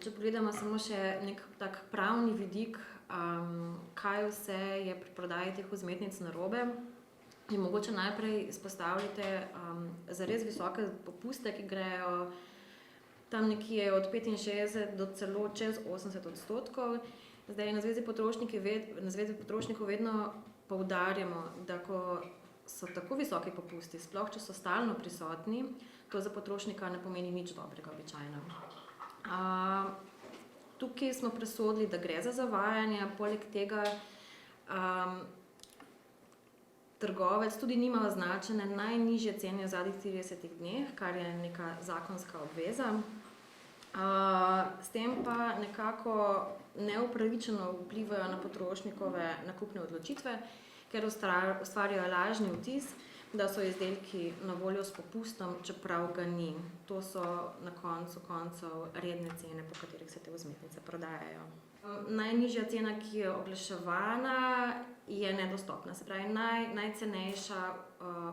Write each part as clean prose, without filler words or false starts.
če pogledamo samo še nek tak pravni vidik, kaj vse je pri prodaji teh vzmetnic narobe, je mogoče najprej izpostavljate zares visoke popuste, ki grejo tam nekje od 65 do celo čez 80%. Zdaj na Zvezi potrošnikov vedno poudarjamo, da ko so tako visoki popusti, sploh če so stalno prisotni, to za potrošnika ne pomeni nič dobrega običajno. Tukaj smo presodili, da gre za zavajanje, poleg tega trgovec tudi nima označene najnižje cene v zadnjih 30 dneh, kar je neka zakonska obveza. S tem pa nekako neupravičeno vplivajo na potrošnikove nakupne odločitve, ker ustvarjajo lažni vtis, da so izdelki na voljo s popustom, čeprav ga ni. To so na koncu koncev redne cene, po katerih se te vzmetnice prodajajo. Najnižja cena, ki je oglaševana, je nedostopna. Se pravi, najcenejša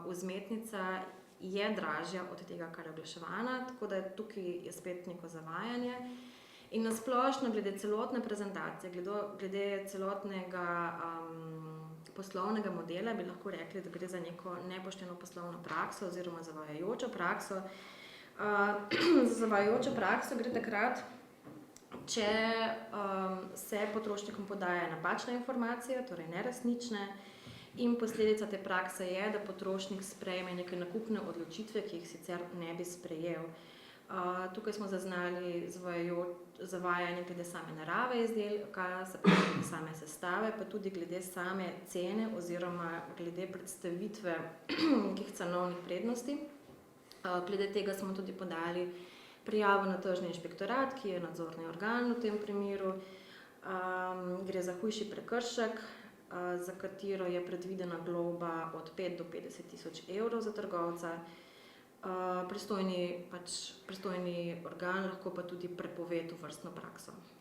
vzmetnica je dražja od tega, kar je oglaševana, tako da tukaj je spet neko zavajanje. In na splošno glede celotne prezentacije, glede celotnega poslovnega modela bi lahko rekli, da gre za neko nepošteno poslovno prakso oziroma zavajajočo prakso. Za zavajajočo prakso gre takrat, če se potrošnikom podaja napačne informacije, torej neresnične, in posledica te prakse je, da potrošnik sprejme neke nakupne odločitve, ki jih sicer ne bi sprejel. Tukaj smo zaznali zavajanje glede same narave izdelka, se pravi glede same sestave, pa tudi glede same cene oziroma glede predstavitve nekih cenovnih prednosti. Glede tega smo tudi podali prijavo na Tržni inšpektorat, ki je nadzorni organ v tem primeru. Gre za hujši prekršek, za katero je predvidena globa od 5 do 50 tisoč evrov za trgovca. Pristojni organ lahko pa tudi prepove tovrstno prakso.